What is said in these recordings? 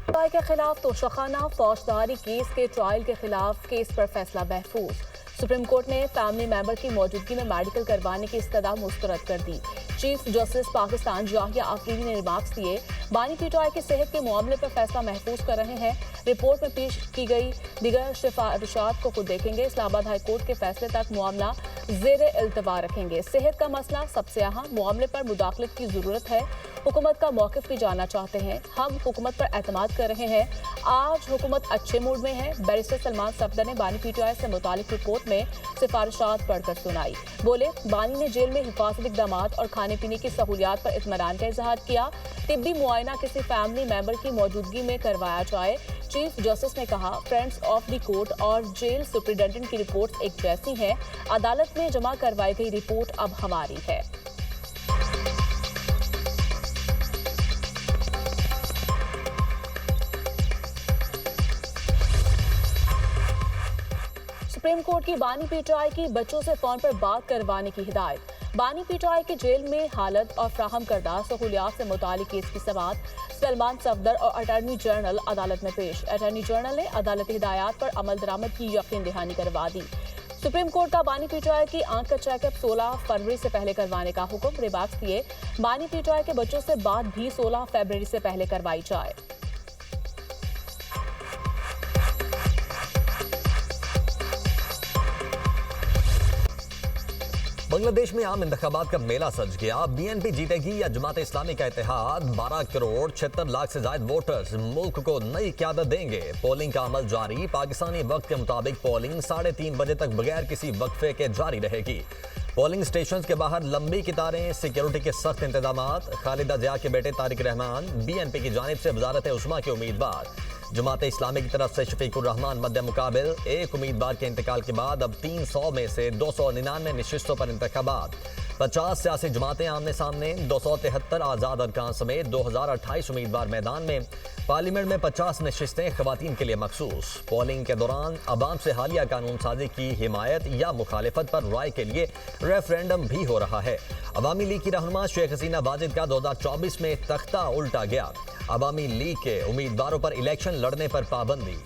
के खिलाफ तोशाखाना फौजदारी केस के ट्रायल के खिलाफ केस पर फैसला महफूज। सुप्रीम कोर्ट ने फैमिली मेंबर की मौजूदगी में मेडिकल करवाने की इस्तदा मुस्तरद कर दी। चीफ जस्टिस पाकिस्तान जाहिया आफरीदी ने रिमार्क्स दिए, बानी पीटीआई की सेहत के मामले पर फैसला महफूज कर रहे हैं। रिपोर्ट में पेश की गई दीगर सिफारिशात को खुद देखेंगे। इस्लामाबाद हाई कोर्ट के फैसले तक मामला ज़ेर इल्तवा रखेंगे। सेहत का मसला सबसे अहम, मामले पर मुदाखलत की जरूरत है। हुकूमत का मौक़िफ़ भी जानना चाहते हैं। हम हुकूमत पर एतमाद कर रहे हैं। आज हुकूमत अच्छे मूड में है। बैरिस्टर सलमान सफदर ने बानी पीटीआई से मुतालिक रिपोर्ट में सिफारिशात पढ़कर सुनाई। बोले, बानी ने जेल में हिफाजती इक़दामात और खाने पीने की सहूलियात पर इत्मीनान का इजहार किया। तिब्बी मुआयना किसी फैमिली मेंबर की मौजूदगी में करवाया जाए। चीफ जस्टिस ने कहा, फ्रेंड्स ऑफ द कोर्ट और जेल सुप्रिटेंडेंट की रिपोर्ट एक जैसी हैं। अदालत में जमा करवाई गई रिपोर्ट अब हमारी है। सुप्रीम कोर्ट की बानी पीटीआई की बच्चों से फोन पर बात करवाने की हिदायत। बानी पीटीआई के जेल में हालत और फ्राहम करदा सहूलियात से मुतालिक केस की समाअत सलमान सफदर और अटॉर्नी जनरल अदालत में पेश। अटॉर्नी जनरल ने अदालती हिदायत पर अमल दरामद की यकीन दहानी करवा दी। सुप्रीम कोर्ट का बानी पीटीआई की आंख का चेकअप 16 फरवरी से पहले करवाने का हुक्म। रिमार्क्स दिए, बानी पीटीआई के बच्चों से बात भी 16 फरवरी से पहले करवाई जाए। बांग्लादेश में आम इंतखाबात का मेला सज गया। बीएनपी जीतेगी या जमात इस्लामी का इत्तेहाद। 12 करोड़ 76 लाख से ज्यादा वोटर्स मुल्क को नई क़यादत देंगे। पोलिंग का अमल जारी। पाकिस्तानी वक्त के मुताबिक पोलिंग 3:30 बजे तक बगैर किसी वक्फे के जारी रहेगी। पोलिंग स्टेशन के बाहर लंबी कतारें, सिक्योरिटी के सख्त इंतजामात। खालिदा जिया के बेटे तारिक रहमान बीएनपी की जानिब से वजारत उस्मा के उम्मीदवार। जमात इस्लामी की तरफ से शफीकुर रहमान मद्दे मुकाबिल। एक उम्मीदवार के इंतकाल के बाद अब 300 में से 299 नशिस्तों पर इंतखाबात। 50 सियासी जमातें आमने सामने। 273 आज़ाद अरकान समेत 2028 उम्मीदवार मैदान में। पार्लियामेंट में 50 नशिस्तें खवातीन के लिए मखसूस। पोलिंग के दौरान अवाम से हालिया कानून साजी की हिमायत या मुखालिफत पर राय के लिए रेफरेंडम भी हो रहा है। अवामी लीग की रहनुमा शेख हसीना वाजिद का 2024 में तख्ता उल्टा गया। अवामी लीग के उम्मीदवारों पर इलेक्शन लड़ने पर पाबंदी।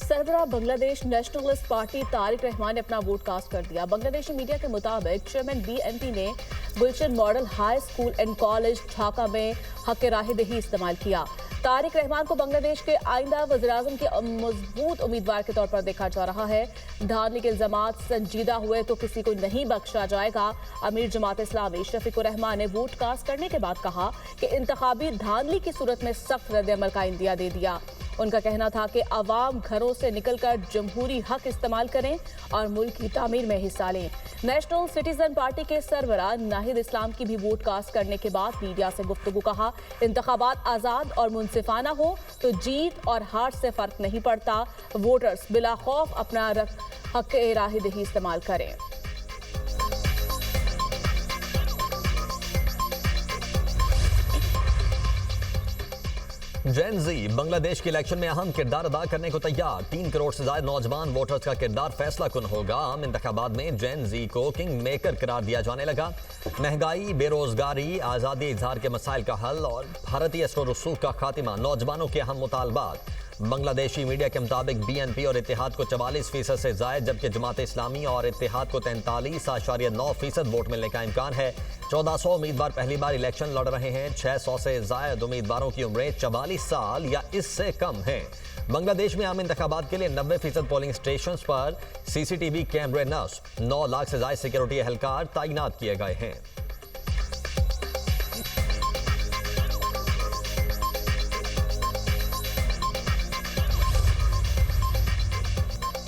सरबराह बांग्लादेश नेशनलिस्ट पार्टी तारिक रहमान ने अपना वोट कास्ट कर दिया। बांग्लादेशी मीडिया के मुताबिक चेयरमैन बीएनपी ने Gulshan model high school and college Dhaka में हक राह दही इस्तेमाल किया। तारिक रहमान को बांग्लादेश के आइंदा वज़ीर-ए-आज़म के मजबूत उम्मीदवार के तौर पर देखा जा रहा है। धांधली के इल्जामात संजीदा हुए तो किसी को नहीं बख्शा जाएगा। अमीर जमात इस्लामी शफीकुर रहमान ने वोट कास्ट करने के बाद कहा कि इंतखाबी धांधली की सूरत में सख्त रद्द-ए-अमल का इंदिया दे दिया। उनका कहना था कि अवाम घरों से निकलकर जमहूरी हक इस्तेमाल करें और मुल्क की तामीर में हिस्सा लें। नेशनल सिटीजन पार्टी के सरबराह नाहिद इस्लाम की भी वोट कास्ट करने के बाद मीडिया से गुफ्तगू कहा, इंतखाबात आज़ाद और मुनसिफाना हो तो जीत और हार से फर्क नहीं पड़ता। वोटर्स बिला खौफ अपना हक राह दही इस्तेमाल करें। जेन जी बांग्लादेश के इलेक्शन में अहम किरदार अदा करने को तैयार। 3 करोड़ से ज्यादा नौजवान वोटर्स का किरदार फैसला कुन होगा। आम इंतखाबात में जेन जी को किंग मेकर करार दिया जाने लगा। महंगाई, बेरोजगारी, आज़ादी इजहार के मसाइल का हल और भारतीय असर रसूख का खात्मा नौजवानों के अहम मुतालबात। बांग्लादेशी मीडिया के मुताबिक बीएनपी और इत्तेहाद को 44% से ज्यादा, जबकि जमात इस्लामी और इत्तेहाद को 43.9% वोट मिलने का इम्कान है। 1400 उम्मीदवार पहली बार इलेक्शन लड़ रहे हैं। 600 से ज्यादा उम्मीदवारों की उम्रें 44 साल या इससे कम हैं। बांग्लादेश में आम इंतखाबात के लिए 90% पोलिंग स्टेशन पर सीसीटीवी कैमरे नस्ब। 9 लाख से ज्यादा सिक्योरिटी एहलकार तैनात किए गए हैं।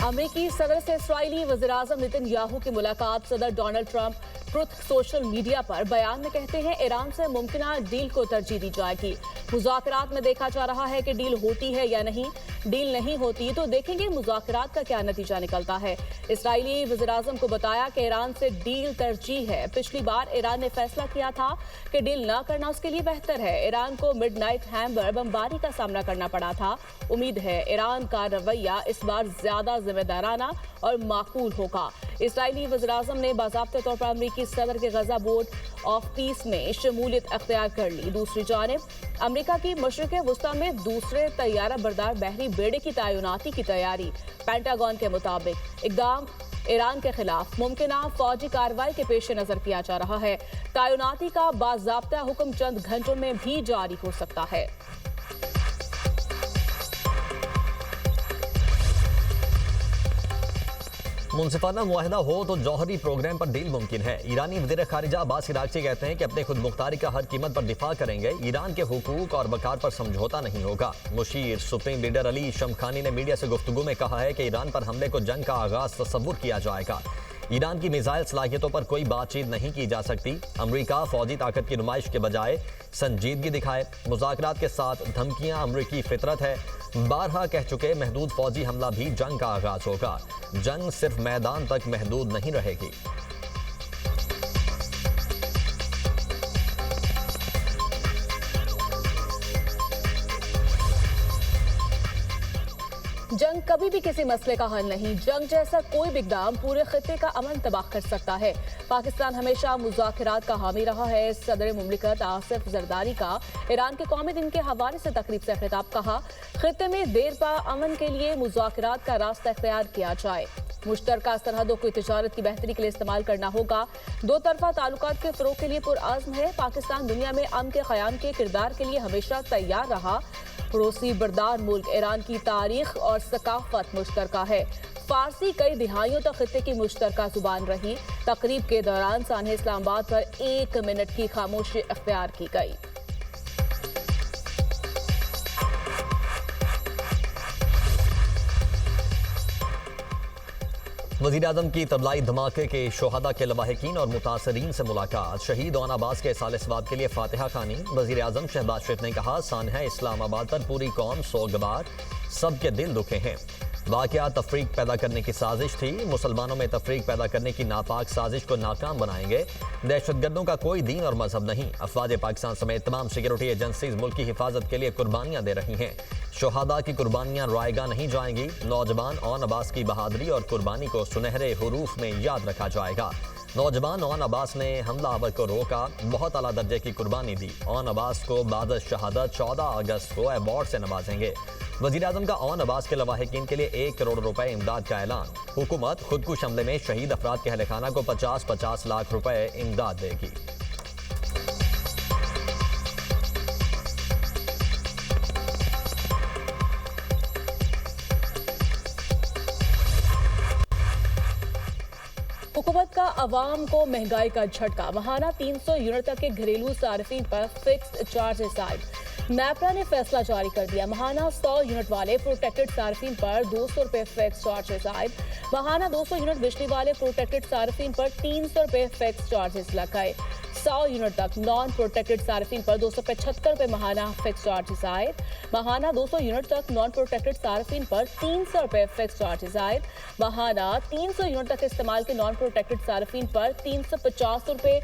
अमेरिकी सदर से इस्राईली वज़ीर-ए-आज़म नेतन्याहू की मुलाकात। सदर Donald Trump truth social media पर बयान में कहते हैं, ईरान से मुमकिना डील को तरजीह दी जाएगी। मुज़ाकरात में देखा जा रहा है कि डील होती है या नहीं। डील नहीं होती तो देखेंगे मुज़ाकरात का क्या नतीजा निकलता है। इस्राईली वज़ीर-ए-आज़म को बताया कि ईरान से डील तरजीह है। पिछली बार ईरान ने फैसला किया था कि डील न करना उसके लिए बेहतर है। ईरान को मिडनाइट हैम्बर बमबारी का सामना करना पड़ा था। उम्मीद है ईरान का रवैया इस बार ज्यादा जिम्मेदार जावेदाराना और माकूल होगा। इसराइली वज़ीर-ए-आज़म ने बाज़ाब्ते तौर पर अमरीकी सदर के गजा बोर्ड ऑफ पीस में शमूलियत अख्तियार कर ली। दूसरी जानिब अमरीका की मशरिक़ वुस्ता में दूसरे तैयारा बरदार बहरी बेड़े की तैनाती की तैयारी। पेंटागन के मुताबिक इक़दाम ईरान के खिलाफ मुमकिना फौजी कार्रवाई के पेश नजर किया जा रहा है। तैनाती का बाज़ाब्ता हुक्म चंद घंटों में भी जारी हो सकता है। मुनसिफाना मुआहिदा हो तो जौहरी प्रोग्राम पर डील मुमकिन है। ईरानी वज़ीर खारिजा अब्बास इराक़ची कहते हैं कि अपने खुद मुख्तारी का हर कीमत पर दिफा करेंगे। ईरान के हुकूक और वक़ार पर समझौता नहीं होगा। मुशीर सुप्रीम लीडर अली शमखानी ने मीडिया से गुफ्तगू में कहा है कि ईरान पर हमले को जंग का आगाज तस्वुर किया जाएगा। ईरान की मिसाइल सलाहियतों पर कोई बातचीत नहीं की जा सकती। अमरीका फौजी ताकत की नुमाइश के बजाय संजीदगी दिखाए। मुज़ाकरात के साथ धमकियां अमरीकी फितरत है। बारहा कह चुके महदूद फौजी हमला भी जंग का आगाज होगा। जंग सिर्फ मैदान तक महदूद नहीं रहेगी। जंग कभी भी किसी मसले का हल नहीं। जंग जैसा कोई भी इक़दाम पूरे खित्ते का अमन तबाह कर सकता है। पाकिस्तान हमेशा मुज़ाकरात का हामी रहा है। सदर मुमलिकत आसिफ जरदारी का ईरान के कौमी दिन के हवाले से तकरीब से खिताब। कहा, खित्ते में देर पा अमन के लिए मुज़ाकरात का रास्ता इख्तियार किया जाए। मुश्तरका सरहदों को तिजारत की बेहतरी के लिए इस्तेमाल करना होगा। दो तरफा ताल्लुकात के फ़रोग़ के लिए पुरआज़्म है। पाकिस्तान दुनिया में अमन के क़याम के किरदार के लिए हमेशा तैयार रहा। पड़ोसी बरदार मुल्क ईरान की तारीख और सकाफत मुश्तरका है। फारसी कई दिहाइयों तक खित्ते की मुश्तरका जुबान रही। तकरीब के दौरान सान्हे इस्लामाबाद पर 1 मिनट की खामोशी इख्तियार की गई। वज़ीर-ए-आज़म की तबलाई धमाके के शोहदा के लवाहिकीन और मुतासरीन से मुलाकात। शहीद ओन अब्बास के साले सवाब के लिए फातिहा खानी। वज़ीर-ए-आज़म शहबाज शरीफ ने कहा, सान्हा इस्लामाबाद पर पूरी कौम सोगवार, सबके दिल दुखे हैं। वाक़या तफरीक पैदा करने की साजिश थी। मुसलमानों में तफरीक पैदा करने की नापाक साजिश को नाकाम बनाएंगे। दहशतगर्दों का कोई दीन और मजहब नहीं। अफवाज पाकिस्तान समेत तमाम सिक्योरिटी एजेंसीज मुल्क की हिफाजत के लिए कुर्बानियां दे रही हैं। शोहदा की कुर्बानियां रायगा नहीं जाएंगी। नौजवान ओन अब्बास की बहादुरी और कुर्बानी को सुनहरे हुरूफ में याद रखा जाएगा। नौजवान ओन अब्बास ने हमलावर को रोका, बहुत आला दर्जे की कुर्बानी दी। ओन अब्बास को बाद शहादत 14 अगस्त को अवार्ड से नवाजेंगे। वज़ीर-ए-आज़म का ओन अब्बास के लवाहिकीन के लिए 1 करोड़ रुपए इमदाद का ऐलान। हुकूमत खुदकुश हमले में शहीद अफराद के अहल खाना को 50-50 लाख रुपए इमदाद देगी। हुकूमत का अवाम को महंगाई का झटका। महाना 300 यूनिट तक के घरेलू सार्फिन पर फिक्स्ड चार्जेस आयद। नेपरा ने फैसला जारी कर दिया। महाना 100 यूनिट वाले प्रोटेक्टेड सार्फिन पर 200 रुपए फिक्स चार्जेस आयद। महाना 200 यूनिट बिजली वाले प्रोटेक्टेड सार्फिन पर 300 रुपए फिक्स चार्जेस लगाए। 100 यूनिट तक नॉन प्रोटेक्टेड सार्फिन पर 275 रुपए महाना फिक्स चार्जेस आए। महाना 200 यूनिट तक नॉन प्रोटेक्टेड सार्फिन पर 300 रुपए फिक्स चार्जेस आए। महाना 300 यूनिट तक इस्तेमाल के नॉन प्रोटेक्टेड सार्फिन पर 350 रुपए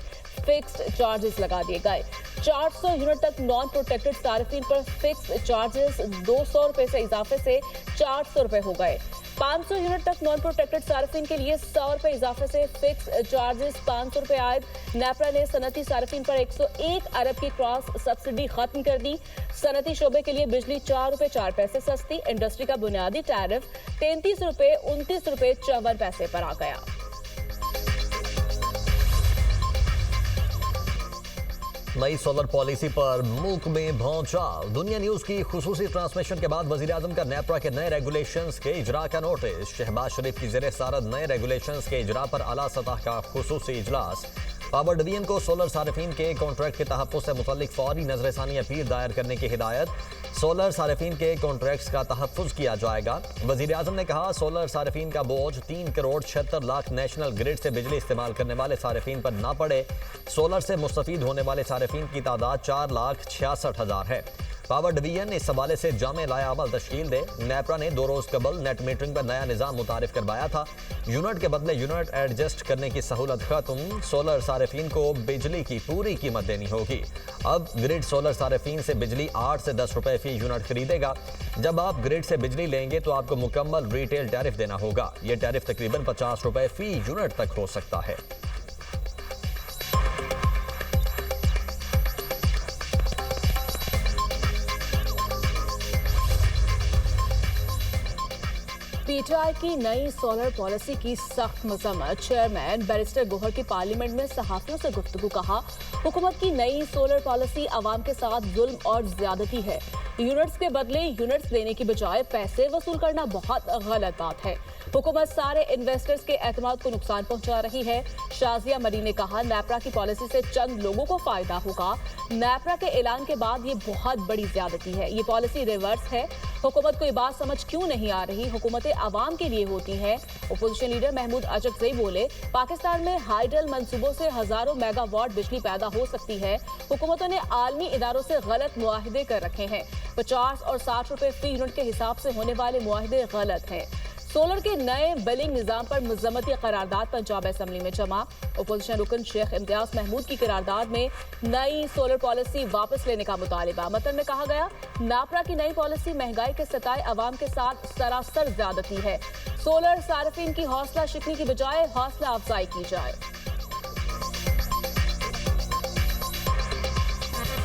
फिक्स चार्जेस लगा दिए गए। 400 यूनिट तक नॉन प्रोटेक्टेड सार्फिन पर फिक्स चार्जेस 200 रुपए से इजाफे से 400 रुपए हो गए। 500 यूनिट तक नॉन प्रोटेक्टेड सार्फिन के लिए 100 रुपए इजाफे से फिक्स चार्जेस 500 रुपए आयद। नेपरा ने सनती सार्फिन पर 101 अरब की क्रॉस सब्सिडी खत्म कर दी। सनती शोबे के लिए बिजली 4 रुपए 4 पैसे सस्ती। इंडस्ट्री का बुनियादी टैरिफ 33 रुपए 29 रुपए 54 पैसे पर आ गया। नई सोलर पॉलिसी पर मुल्क में भौचाल। दुनिया न्यूज की खुसूसी ट्रांसमिशन के बाद वज़ीर-ए-आज़म का नेपरा के नए रेगुलेशंस के इजरा का नोटिस। शहबाज शरीफ की ज़ेरे सदारत नए रेगुलेशंस के इजरा पर आला सतह का खुसूसी इजलास। पावर डिवीजन को सोलर सारिफीन के कॉन्ट्रैक्ट के तहफ़्फ़ुज़ से मुतल्लिक फौरी नज़रसानी अपील दायर करने की हिदायत। सोलर सारिफीन के कॉन्ट्रैक्ट्स का तहफ़्फ़ुज़ किया जाएगा। वज़ीर-ए-आज़म ने कहा, सोलर सारिफीन का बोझ 3 करोड़ 76 लाख नेशनल ग्रिड से बिजली इस्तेमाल करने वाले सारिफीन पर ना पड़े। सोलर से मुस्तफ़ीद होने वाले सारिफीन की तादाद 4,66,000 है। पावर डिवीजन इस हवाले से जामे लाया अमल तश्कील दे। नेपरा ने 2 रोज कबल नेट मीटरिंग पर नया निजाम मुतारिफ करवाया था। यूनिट के बदले यूनिट एडजस्ट करने की सहूलत खत्म। सोलर सारिफीन को बिजली की पूरी कीमत देनी होगी। अब ग्रिड सोलर सारिफीन से बिजली 8 से 10 रुपए फी यूनिट खरीदेगा। जब आप ग्रिड से बिजली लेंगे तो आपको मुकम्मल रिटेल टैरिफ देना होगा। ये टैरिफ तकरीबन 50 रुपए फी यूनिट तक हो सकता है। पीटीआई की नई सोलर पॉलिसी की सख्त मजम्मत। चेयरमैन बैरिस्टर गोहर की पार्लियामेंट में सहाफियों से गुफ्तगू। कहा, हुकूमत की नई सोलर पॉलिसी अवाम के साथ जुल्म और ज्यादती है। यूनिट्स के बदले यूनिट्स देने की बजाय पैसे वसूल करना बहुत गलत बात है। हुकूमत सारे इन्वेस्टर्स के एतमाद को नुकसान पहुंचा रही है। शाजिया मरी ने कहा, नेपरा की पॉलिसी से चंद लोगों को फायदा होगा। नेपरा के ऐलान के बाद ये बहुत बड़ी ज्यादती है। ये पॉलिसी रिवर्स है। हुकूमत को ये बात समझ क्यों नहीं आ रही? हुकूमतें आवाम के लिए होती हैं। अपोजिशन लीडर महमूद अचकज़ई बोले, पाकिस्तान में हाइडल मंसूबों से हजारों मेगावाट बिजली पैदा हो सकती है। हुकूमतों ने आलमी इदारों से गलत मुआहिदे कर रखे हैं। 50 और 60 रुपए फी यूनिट के हिसाब से होने वाले मुआहिदे गलत हैं। सोलर के नए बिलिंग निजाम पर मुज़म्मती करारदाद पंजाब असेंबली में जमा। अपोजिशन रुकन शेख इम्तियाज महमूद की करारदाद में नई सोलर पॉलिसी वापस लेने का मुतालिबा। मतन में कहा गया, नेपरा की नई पॉलिसी महंगाई के सताए अवाम के साथ सरासर ज्यादती है। सोलर सार्फिन की हौसला शिकनी की बजाय हौसला अफजाई की जाए।